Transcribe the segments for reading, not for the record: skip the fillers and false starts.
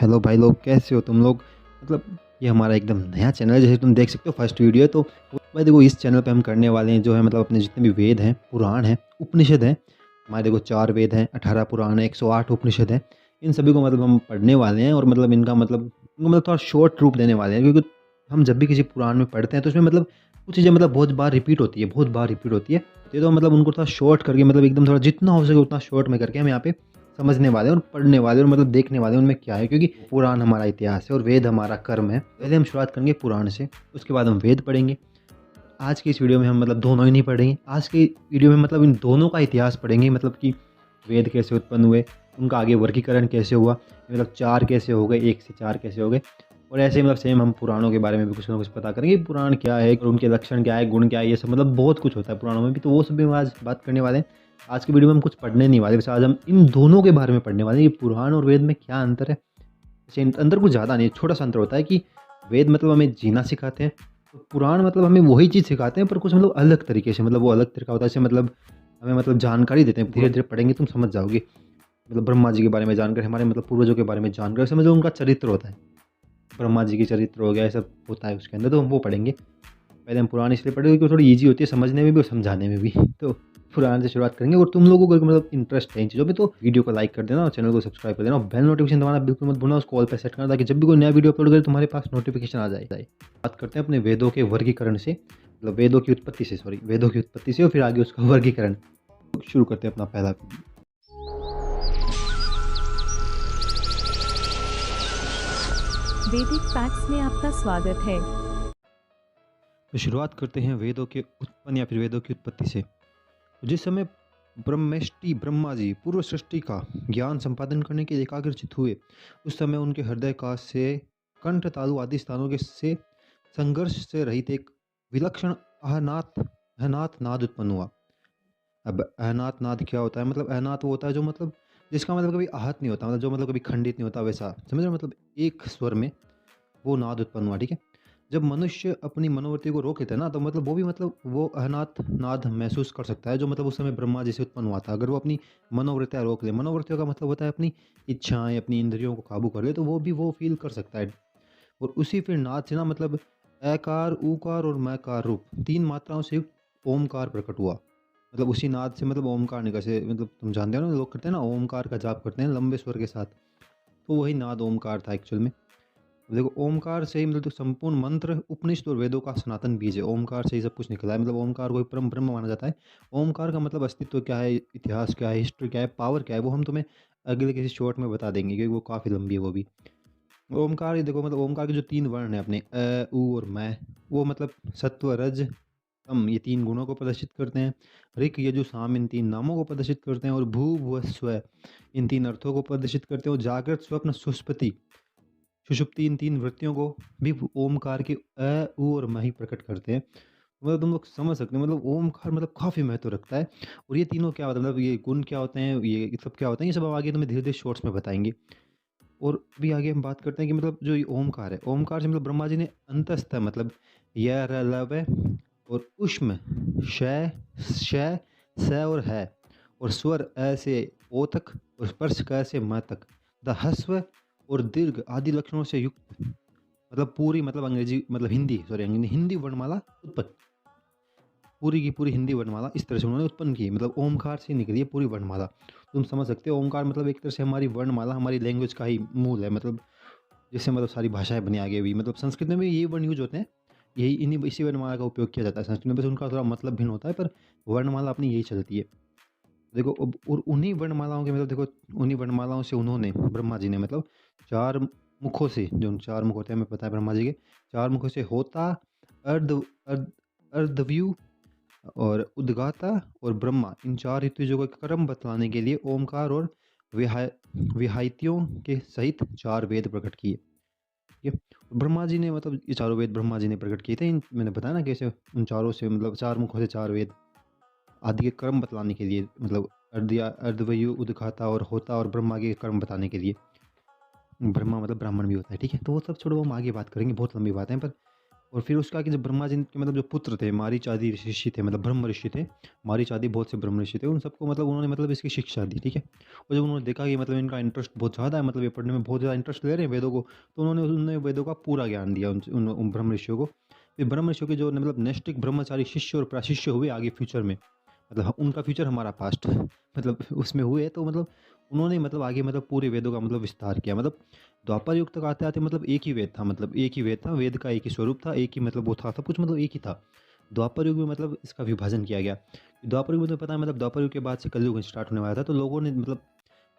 Hello भाई लोग, कैसे हो तुम लोग। मतलब ये हमारा एकदम नया चैनल है, जैसे तुम देख सकते हो फर्स्ट वीडियो है। तो भाई देखो, इस चैनल पे हम करने वाले हैं जो है मतलब अपने जितने भी वेद हैं, पुराण हैं, उपनिषद हैं। हमारे देखो 4 वेद हैं, 18 पुराण है, 108 उपनिषद हैं। इन सभी को मतलब हम पढ़ने वाले हैं और मतलब इनको मतलब थोड़ा शॉर्ट रूप देने वाले हैं, क्योंकि हम जब भी किसी पुराण में पढ़ते हैं तो उसमें मतलब कुछ चीज़ें मतलब बहुत बार रिपीट होती है। तो मतलब उनको थोड़ा शॉर्ट करके मतलब एकदम थोड़ा जितना हो सके उतना शॉर्ट में करके हम यहाँ पे समझने वाले हैं और पढ़ने वाले हैं और मतलब देखने वाले हैं उनमें क्या है, क्योंकि पुराण हमारा इतिहास है और वेद हमारा कर्म है। पहले हम शुरुआत करेंगे पुराण से, उसके बाद हम वेद पढ़ेंगे। आज की इस वीडियो में हम मतलब दोनों ही नहीं पढ़ेंगे, आज की वीडियो में मतलब इन दोनों का इतिहास पढ़ेंगे, मतलब कि वेद कैसे उत्पन्न हुए, उनका आगे वर्गीकरण कैसे हुआ, मतलब 4 कैसे हो गए, 1 से 4 कैसे हो गए। और ऐसे ही मतलब सेम हम पुराणों के बारे में भी कुछ ना कुछ पता करेंगे, पुराण क्या है और उनके लक्षण क्या है, गुण क्या है, ये सब मतलब बहुत कुछ होता है पुराणों में भी। तो वो सब भी हम आज बात करने वाले हैं। आज की वीडियो में हम कुछ पढ़ने नहीं वाले, वैसे आज हम इन दोनों के बारे में पढ़ने वाले हैं कि पुराण और वेद में क्या अंतर है। वैसे अंदर कुछ ज़्यादा नहीं है, छोटा सा अंतर होता है कि वेद मतलब हमें जीना सिखाते हैं, तो पुराण मतलब हमें वही चीज़ सिखाते हैं पर कुछ मतलब अलग तरीके से, मतलब वो अलग तरीका होता है। जैसे मतलब हमें मतलब जानकारी देते हैं, धीरे धीरे पढ़ेंगे तुम समझ जाओगे। मतलब ब्रह्मा जी के बारे में जानकारी, हमारे मतलब पूर्वजों के बारे में जानकारी, समझ लो उनका चरित्र होता है। ब्रह्मा जी की चरित्र हो गया, ये सब होता है उसके अंदर, तो हम वो पढ़ेंगे। पहले हम पुराण इसलिए पढ़े क्योंकि थोड़ी ईज़ी होती है समझने में भी और समझाने में भी। तो पुराण से शुरुआत करेंगे। और तुम लोगों को अगर मतलब इंटरेस्ट है इन चीज़ों में तो वीडियो को लाइक कर देना और चैनल को सब्सक्राइब कर देना और बेल नोटिफिकेशन दबाना बिल्कुल मत भूलना, उस कॉल पे सेट करना ताकि जब भी कोई नया वीडियो अपलोड करे तुम्हारे पास नोटिफिकेशन आ जाए। बात करते हैं अपने वेदों के वर्गीकरण से, मतलब वेदों की उत्पत्ति से और फिर आगे उसका वर्गीकरण। शुरू करते हैं अपना पहला वीडियो। वैदिक फैक्ट्स में आपका स्वागत है। तो शुरुआत करते हैं वेदों के उत्पन्न या फिर वेदों की उत्पत्ति से। जिस समय ब्रह्मेष्टि ब्रह्मा जी पूर्व सृष्टि का ज्ञान संपादन करने के लिए एकाग्रचित हुए, उस समय उनके हृदय का से कंठ तालु आदि स्थानों के से संघर्ष से रहित एक विलक्षण अहनाथ अहनाथ नाद उत्पन्न हुआ। अब अहनाथ नाद क्या होता है, मतलब अहनाथ वो होता है जो मतलब जिसका मतलब कभी आहत नहीं होता, मतलब जो मतलब कभी खंडित नहीं होता, वैसा समझ रहे हो, मतलब एक स्वर में वो नाद उत्पन्न हुआ। ठीक है। जब मनुष्य अपनी मनोवृत्ति को रोक लेता है ना, तो मतलब वो भी मतलब वो अहनाथ नाद महसूस कर सकता है जो मतलब उस समय ब्रह्मा जी से उत्पन्न हुआ था। अगर वो अपनी मनोवृत्तियाँ रोक ले, मनोवृत्तियों का मतलब होता है अपनी इच्छाएं, अपनी इंद्रियों को काबू कर ले, तो वो भी वो फील कर सकता है। और उसी फिर नाद से ना मतलब एकार ऊकार और मैकार रूप 3 मात्राओं से युक्त ओमकार प्रकट हुआ। मतलब उसी नाद से मतलब ओमकार निकल से, मतलब तुम जानते हो ना, लोग करते हैं ना ओमकार का जाप करते हैं लंबे स्वर के साथ, तो वही नाद ओमकार था एक्चुअल में। देखो ओमकार से ही मतलब तो संपूर्ण मंत्र उपनिषद और वेदों का सनातन बीज है। ओमकार से ही सब कुछ निकला है, मतलब ओमकार को ही परम ब्रह्म माना जाता है। ओमकार का मतलब अस्तित्व क्या है, इतिहास क्या है, हिस्ट्री क्या है, पावर क्या है, वो हम तुम्हें अगले किसी शॉर्ट में बता देंगे, क्योंकि वो काफ़ी लंबी है वो भी। ओमकार ये देखो, मतलब ओमकार के जो 3 वर्ण है अपने उ और मैं, वो मतलब सत्व रज तम, ये 3 गुणों को प्रदर्शित करते हैं। ऋक यजु साम इन 3 नामों को प्रदर्शित करते हैं और भू भुव स्व इन 3 अर्थों को प्रदर्शित करते हैं। और जागृत स्वप्न सुषुप्ति सुषुप्ति इन 3 वृत्तियों को भी ओमकार के उ और मैं ही प्रकट करते हैं। मतलब तुम लोग समझ सकते हो, मतलब ओमकार मतलब काफ़ी महत्व रखता है। और ये तीनों क्या होता है, मतलब ये गुण क्या होते हैं, ये सब क्या होता है, ये सब हम आगे तुम्हें धीरे धीरे शॉर्ट्स में बताएंगे। और अभी आगे हम बात करते हैं कि मतलब जो ये ओमकार है, ओमकार से मतलब ब्रह्मा जी ने अंतस्थ मतलब य र ल व और उष्म श श स और है, और स्वर अ से ओ तक और स्पर्श क से म तक, द हस्व और दीर्घ आदि लक्षणों से युक्त, मतलब पूरी मतलब अंग्रेजी मतलब हिंदी वर्णमाला उत्पन्न, पूरी की पूरी हिंदी वर्णमाला इस तरह से उन्होंने उत्पन्न की, मतलब ओमकार से निकली है पूरी वर्णमाला। तुम समझ सकते हो ओमकार मतलब एक तरह से हमारी वर्णमाला, हमारी लैंग्वेज का ही मूल है, मतलब जिससे मतलब सारी भाषाएं बनी आगे भी। मतलब संस्कृत में भी ये वर्ण यूज होते हैं, यही इन्हीं इसी वर्णमाला का उपयोग किया जाता है संस्कृत में, बस उनका थोड़ा मतलब भिन्न होता है, पर वर्णमाला अपनी यही चलती है। देखो और उन्हीं वर्णमालाओं के मतलब देखो, उन्हीं वर्णमालाओं से उन्होंने ब्रह्मा जी ने मतलब 4 मुखों से, जो 4 मुख होते हैं हमें पता है ब्रह्मा जी के, 4 मुखों से होता, अर्ध अर्ध अर्धव्यू और उद्गाता और ब्रह्मा, इन 4 ऋतुजों का क्रम बतलाने के लिए ओमकार और विहाय विहायतियों के सहित 4 वेद प्रकट किए। ठीक है। ब्रह्मा जी ने मतलब ये चारों वेद ब्रह्मा जी ने प्रकट किए थे। मैंने बताया ना कैसे उन चारों से मतलब 4 मुखों से 4 वेद आदि के क्रम बतलाने के लिए, मतलब अर्धवयु उद्गाता और होता और ब्रह्मा के कर्म बताने के लिए। ब्रह्मा मतलब ब्राह्मण भी होता है। ठीक है, तो वो सब छोड़ो, हम आगे बात करेंगे, बहुत लंबी बात है। पर और फिर उसका कि जब ब्रह्मा जी के मतलब जो पुत्र थे, मारीच आदि ऋषि थे, मतलब ब्रह्म ऋषि थे, मारीच आदि बहुत से ब्रह्म ऋषि थे, उन सबको मतलब उन्होंने मतलब इसकी शिक्षा दी, ठीक है। और जब उन्होंने देखा कि मतलब इनका इंटरेस्ट बहुत ज़्यादा है, मतलब ये पढ़ने में बहुत ज़्यादा इंटरेस्ट ले रहे हैं वेदों को, तो उन्होंने उन्हें वेदों का पूरा ज्ञान दिया उन ब्रह्म ऋषियों को। फिर ब्रह्म ऋषियों के जो मतलब नैष्ठिक ब्रह्मचारी शिष्य और प्रशिष्य हुए आगे फ्यूचर में, मतलब उनका फ्यूचर हमारा पास्ट मतलब उसमें हुए, तो मतलब उन्होंने मतलब आगे मतलब पूरे वेदों का मतलब विस्तार किया। मतलब द्वापर युग तक आते आते मतलब एक ही वेद था, मतलब एक ही वेद था, वेद का एक ही स्वरूप था, एक ही मतलब वो था, सब कुछ मतलब एक ही था। द्वापर युग में मतलब इसका विभाजन किया गया। द्वापर युग में तो पता है मतलब द्वापर युग के बाद से कलयुग स्टार्ट होने वाला था, तो लोगों ने मतलब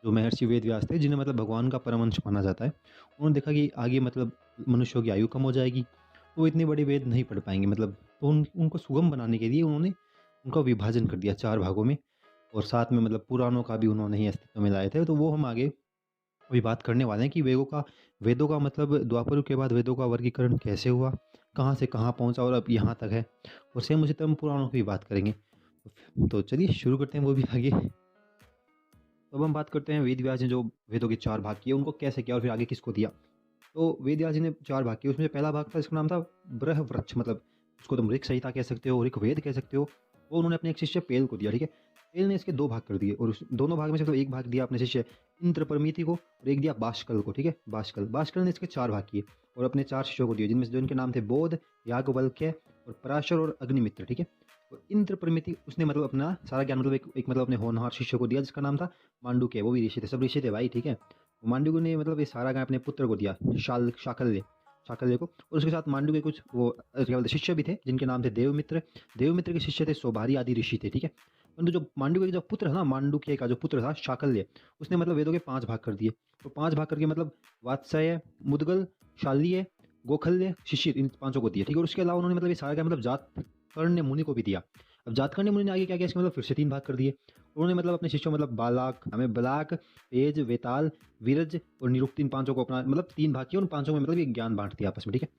जो महर्षि वेद व्यास थे, जिन्हें मतलब भगवान का परम अंश माना जाता है, उन्होंने देखा कि आगे मतलब मनुष्यों की आयु कम हो जाएगी, तो वो इतनी बड़ी वेद नहीं पढ़ पाएंगे, मतलब तो उनको सुगम बनाने के लिए उन्होंने उनका विभाजन कर दिया 4 भागों में। और साथ में मतलब पुराणों का भी उन्होंने ही अस्तित्व में लाए थे, तो वो हम आगे अभी बात करने वाले हैं कि वेदों का मतलब द्वापर युग के बाद वेदों का वर्गीकरण कैसे हुआ, कहाँ से कहाँ पहुँचा और अब यहाँ तक है। और सेम उसी तरह हम पुराणों की भी बात करेंगे। तो चलिए शुरू करते हैं वो भी आगे। तो अब हम बात करते हैं वेद व्यास ने जो वेदों के 4 भाग किए, उनको कैसे किया और फिर आगे किसको दिया। तो वेद व्यास जी ने 4 भाग किए, उसमें पहला भाग था, इसका नाम था बृहवृक्ष, मतलब उसको तुम ऋक संहिता कह सकते हो, ऋग्वेद कह सकते हो। वो उन्होंने अपने एक शिष्य पेल को दिया, ठीक है। पेल ने इसके 2 भाग कर दिए और उस दोनों भाग में से मतलब एक भाग दिया अपने शिष्य इंद्रपरमिति को और एक दिया बाष्कल को, ठीक है। बाष्कल ने इसके 4 भाग किए और अपने 4 शिष्यों को दिए, जिनमें से जो इनके नाम थे बोध, याज्ञवल्क्य और पराशर और अग्निमित्र, ठीक है। तो इंद्रपरमिति उसने मतलब अपना सारा ज्ञान मतलब एक मतलब अपने होनहार शिष्य को दिया, जिसका नाम था मांडुक्य। वो भी ऋषि थे, सब ऋषि थे भाई, ठीक है। मांडुक्य ने मतलब ये सारा ज्ञान अपने पुत्र को दिया, शाकल्य शाकल्य को। और उसके साथ मांडू के कुछ वो क्या बोलते शिष्य भी थे, जिनके नाम थे देवमित्र। देवमित्र के शिष्य थे सौभारी आदि ऋषि थे, ठीक है। परंतु जो मांडू के जो पुत्र था ना, मांडुक्य का जो पुत्र था शाकल्य, उसने मतलब वेदों के 5 भाग कर दिए। तो 5 भाग करके मतलब वात्स्यय, मुद्गल, शाल्य, गोखल्य, शिशिर, इन पांचों को दिए, ठीक है। और उसके अलावा उन्होंने मतलब ये सारा क्या मतलब जातकर्ण्य मुनि को भी दिया। अब जातकर्ण्य मुनि ने आगे क्या किया, इसके मतलब फिर से 3 भाग कर दिए। उन्होंने मतलब अपने शिष्यों मतलब बलाक, तेज, वेताल, वीरज और निरुक्त, इन पांचों को अपना मतलब 3 भाग किए, उन पांचों में मतलब एक ज्ञान बांट दिया आपस में, ठीक है।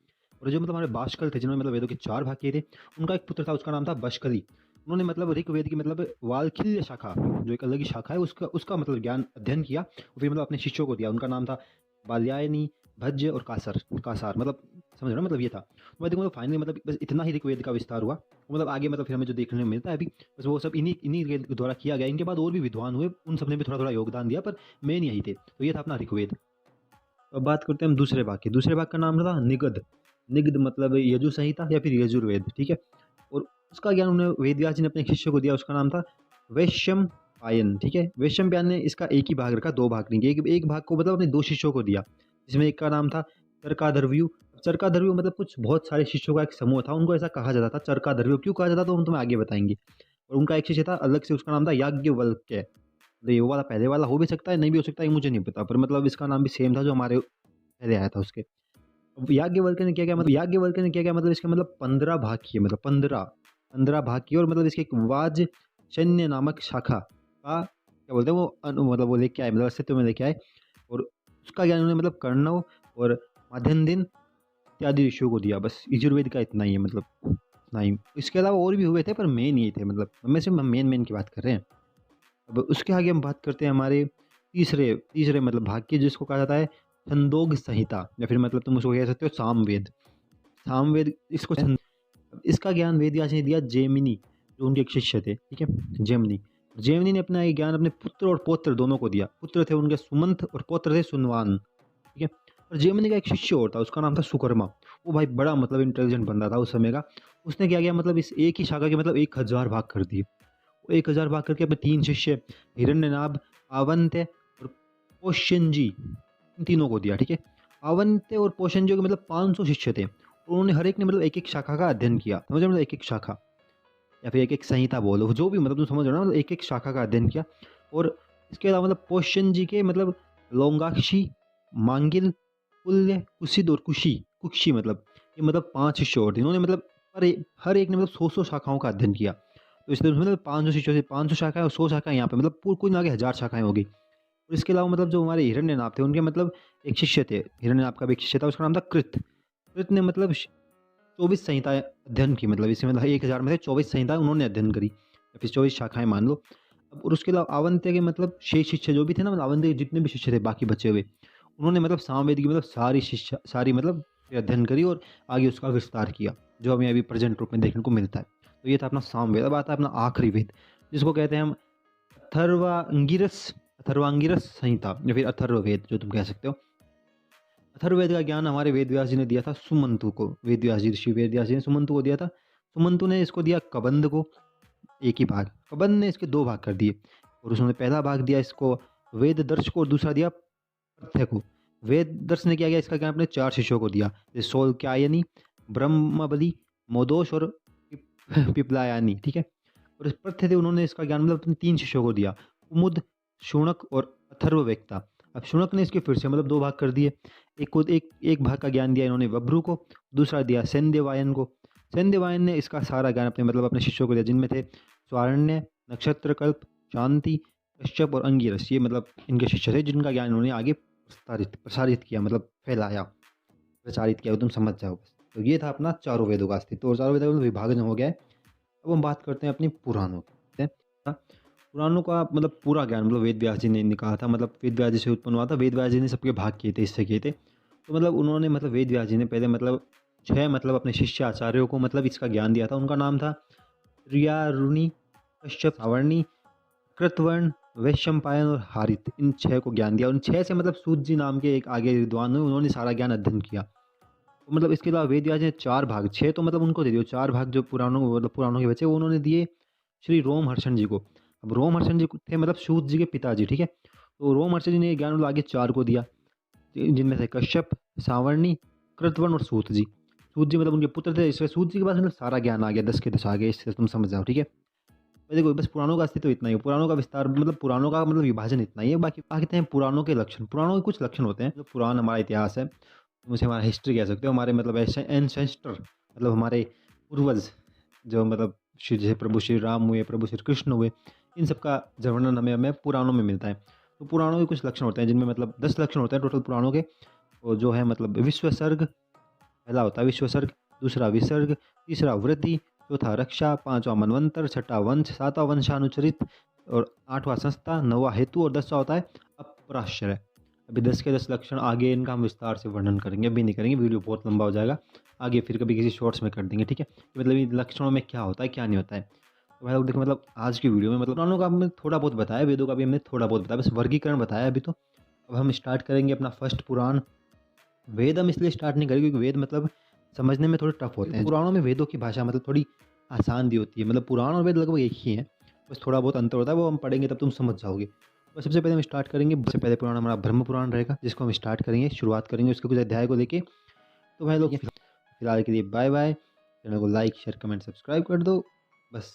और जो मतलब हमारे बाष्कल थे, जिन्होंने मतलब वेदों के 4 भाग किए थे, उनका एक पुत्र था, उसका नाम था बशकली। उन्होंने मतलब ऋग्वेद की मतलब वाल्खिल्य शाखा, जो एक अलग ही शाखा है, उसका उसका मतलब ज्ञान अध्ययन किया और फिर मतलब अपने शिष्यों को दिया। उनका नाम था बाल्यायनी, भज्य और कासार, मतलब समझ रहे हो मतलब ये था। तो मैं देखूँ मतलब फाइनली मतलब बस इतना ही ऋग्वेद का विस्तार हुआ। मतलब आगे मतलब फिर हमें जो देखने को मिलता है अभी, बस वो सब इन्हीं इन्हीं के द्वारा किया गया। इनके बाद और भी विद्वान हुए, उन सब ने भी थोड़ा थोड़ा योगदान दिया, पर मेन यही थे। तो ये था अपना ऋग्वेद। तो अब बात करते हैं हम दूसरे भाग की। दूसरे भाग का नाम था निगध। निगध मतलब यजु संहिता या फिर यजुर्वेद, ठीक है। और उसका ज्ञान उन्हें वेद व्यास जी ने अपने शिष्य को दिया, उसका नाम था वैश्यम पायन, ठीक है। वैश्यम पायन ने इसका एक ही भाग रखा, 2 भाग नहीं किए। एक भाग को मतलब अपने 2 शिष्यों को दिया, जिसमें एक का नाम था चरकाधर्व्यू। चरकाधर्व्यू मतलब कुछ बहुत सारे शिष्यों का एक समूह था, उनको ऐसा कहा जाता था चरकाधर्व्यू। क्यों कहा जाता तो हम तुम्हें आगे बताएंगे। और उनका एक शिष्य था अलग से, उसका नाम था याज्ञवल्क्य। तो ये वो वाला पहले वाला हो भी सकता है, नहीं भी हो सकता है, ये मुझे नहीं पता, पर मतलब इसका नाम भी सेम था जो हमारे पहले आया था उसके। अब याज्ञवल्क्य ने क्या किया, मतलब इसके मतलब 15 भाग किए, मतलब 15 भाग किए। और मतलब इसके एक वाज शन्य नामक शाखा का क्या बोलते हैं वो मतलब वो लेके आए, मतलब अस्तित्व में लेके आए। और उसका ज्ञान उन्होंने मतलब कर्णव और माध्यन्दिन इत्यादि ऋषियों को दिया। बस यजुर्वेद का इतना ही है, मतलब इतना ही। इसके अलावा और भी हुए थे, पर मेन ये थे, मतलब हमें सिर्फ मेन की बात कर रहे हैं। अब उसके आगे हम बात करते हैं हमारे तीसरे तीसरे मतलब भाग की, जिसको कहा जाता है छंदोग संहिता, या फिर मतलब तुम उसको कह सकते हो सामवेद। सामवेद इसको इसका ज्ञान वेद व्यास ने दिया जेमिनी, जो उनके एक शिष्य थे, ठीक है। जेमिनी जेमिनी ने अपना ये ज्ञान अपने पुत्र और पौत्र दोनों को दिया। पुत्र थे उनके सुमंत और पौत्र थे सुनवान, ठीक है। और जेमिनी का एक शिष्य और था, उसका नाम था सुकर्मा। वो भाई बड़ा मतलब इंटेलिजेंट बंदा था उस समय का। उसने क्या किया, मतलब इस एक ही शाखा के मतलब 1000 भाग कर दिए। 1000 भाग करके अपने 3 शिष्य हिरण्यनाभ, आवंत्य और पोष्यंजी, इन तीनों को दिया, ठीक है। आवंत्य और पोषंजो के मतलब 500 शिष्य थे। उन्होंने हर एक ने मतलब एक एक शाखा का अध्ययन किया, समझ रहे हो, मतलब एक एक शाखा या फिर एक एक संहिता बोलो, जो भी मतलब तुम समझ रहे हो ना, मतलब एक एक शाखा का अध्ययन किया। और इसके अलावा मतलब पोषण जी के मतलब लोंगाक्षी, मांगिल, कुल्य, कुशिद और कुक्षी मतलब ये मतलब 5 शिष्य और थे। इन्होंने मतलब हर एक ने मतलब 100 शाखाओं का अध्ययन किया। तो इसलिए मतलब 500 शिष्यों से 500 शाखाएं और 100 शाखाएं यहाँ पे मतलब कुल मिला के 1000 शाखाएं होगी। और इसके अलावा मतलब जो हमारे हिरण्यनाभ थे, उनके मतलब एक शिष्य थे, हिरण्यनाभ का भी एक शिष्य था, उसका नाम था कृत। कृत ने मतलब 24 संहिताएं अध्ययन की, मतलब इसमें मतलब 1000 में से 24 संहिताएं उन्होंने अध्ययन करी, या फिर 24 शाखाएं मान लो। अब और उसके अलावा आवंत्य के मतलब 6 शिष्य जो भी थे ना, मतलब आवंत्य के जितने भी शिष्य थे बाकी बचे हुए, उन्होंने मतलब सामवेद की मतलब सारी शिक्षा, सारी मतलब उसके अध्ययन करी और आगे उसका विस्तार किया, जो हमें अभी प्रेजेंट रूप में देखने को मिलता है। तो ये था अपना सामवेद। अब आता है अपना आखिरी वेद, जिसको कहते हैं हम अथर्वांगिरस अथर्वांगिरस संहिता या फिर अथर्ववेद, जो तुम कह सकते हो। अथर्ववेद का ज्ञान हमारे वेद व्यास जी ने दिया था सुमंतु को। वेद व्यास जी, ऋषि वेद व्यास जी ने सुमंतु को दिया था। सुमंतु ने इसको दिया कबंध को एक ही भाग, कबंध ने इसके 2 भाग कर दिए और उसने पहला भाग दिया इसको वेद दर्श को और दूसरा दिया पथ्य को। वेद दर्श ने क्या किया, इसका ज्ञान अपने 4 शिष्यों को दिया, जैसे शौक्यायनी, ब्रह्मबली, मोदोश और पिपलायानी, ठीक है। और इस पथ्य थे, उन्होंने इसका ज्ञान मतलब अपने 3 शिष्यों को दिया, कुमुद, शुनक और अथर्ववेक्ता। अब शुनक ने इसके फिर से मतलब 2 भाग कर दिए। एक भाग का ज्ञान दिया इन्होंने वब्रू को, दूसरा दिया सेंध्यवायन को। सेंध्यवायन ने इसका सारा ज्ञान अपने शिष्यों को दिया, जिनमें थे स्वारण्य, नक्षत्रकल्प, शांति, कश्यप और अंगिरस। ये मतलब इनके शिष्य थे, जिनका ज्ञान इन्होंने आगे प्रसारित किया, मतलब फैलाया, प्रचारित किया। तुम समझ जाओ बस। तो ये था अपना चारों वेदों का अस्तित्व और चारों वेदों का विभाजन हो गया है। अब हम बात करते हैं अपनी पुराणों की, ठीक है। हाँ, पुराणों का मतलब पूरा ज्ञान मतलब वेद व्यास जी ने निकाला था, मतलब वेद व्यास जी से उत्पन्न हुआ था। वेद व्यास जी ने सबके भाग किए थे, इससे किए थे। तो मतलब उन्होंने मतलब वेद व्यास जी ने पहले मतलब 6 मतलब अपने शिष्य आचार्यों को मतलब इसका ज्ञान दिया था। उनका नाम था त्रियारुणी, कश्यप, सावर्णी, कृतवर्ण, वैशंपायन और हारित। इन 6 को ज्ञान दिया। उन 6 से मतलब सूत जी नाम के एक आगे विद्वान हुए, उन्होंने सारा ज्ञान अध्ययन किया। तो मतलब इसके अलावा वेद व्यास जी ने 4 भाग, 6 तो मतलब उनको दे दिए, 4 भाग जो पुराणों के बचे वो उन्होंने दिए श्री रोमहर्षण जी को। अब रोमहर्षण जी थे मतलब सूत जी के पिताजी, ठीक है। तो रोमहर्षण जी ने ये ज्ञान मतलब आगे 4 को दिया, जिनमें से कश्यप, सावर्णी, कृतवर्ण और सूत जी। सूत जी मतलब उनके पुत्र थे, इसलिए सूत जी के पास मतलब सारा ज्ञान आ गया, 10 के 10 आ गए, इससे तुम समझ जाओ, ठीक है। तो देखो बस पुराणों का अस्तित्व इतना ही है, पुराणों का विस्तार मतलब पुराणों का मतलब विभाजन इतना ही है। बाकी आगे हैं पुराणों के लक्षण। पुराणों के कुछ लक्षण होते हैं। जो पुराण हमारा इतिहास है, तुम उसे हमारा हिस्ट्री कह सकते हो, हमारे मतलब ऐसे एंसेस्टर, मतलब हमारे पूर्वज, जो मतलब श्री जैसे प्रभु श्री राम हुए, प्रभु श्री कृष्ण हुए, इन सब का वर्णन हमें हमें पुराणों में मिलता है। तो पुराणों के कुछ लक्षण होते हैं, जिनमें मतलब 10 लक्षण होते हैं टोटल पुराणों के। और जो है मतलब विश्वसर्ग, पहला होता है विश्वसर्ग, दूसरा विसर्ग, तीसरा वृद्धि, चौथा रक्षा, पांचवा मनवंतर, छठा वंश, सातवां वंशानुचरित और आठवां संस्था, नौवां हेतु और 10वां होता है अपराश्रय। अभी 10 के 10 लक्षण आगे इनका हम विस्तार से वर्णन करेंगे, अभी नहीं करेंगे, वीडियो बहुत लंबा हो जाएगा। आगे फिर कभी किसी शॉर्ट्स में कर देंगे, ठीक है, कि मतलब इन लक्षणों में क्या होता है क्या नहीं होता है। तो भाई लोग देखो मतलब आज की वीडियो में मतलब पुराणों का हमने थोड़ा बहुत बताया, वेदों का भी हमने थोड़ा बहुत बताया, बस वर्गीकरण बताया अभी तो। अब हम स्टार्ट करेंगे अपना फर्स्ट पुराण। वेद हम इसलिए स्टार्ट नहीं करेंगे क्योंकि वेद मतलब समझने में थोड़े टफ होते हैं। पुराणों में वेदों की भाषा मतलब थोड़ी आसान दी होती है, मतलब पुराण और वेद लगभग एक ही हैं, बस थोड़ा बहुत अंतर होता है, वो हम पढ़ेंगे तब तुम समझ जाओगे। तो सबसे पहले हम स्टार्ट करेंगे, सबसे पहले पुराण हमारा ब्रह्म पुराण रहेगा, जिसको हम स्टार्ट करेंगे, शुरुआत करेंगे उसके कुछ अध्याय को लेके। तो भाई लोग फिलहाल के लिए बाय बाय। चैनल को लाइक शेयर कमेंट सब्सक्राइब कर दो बस।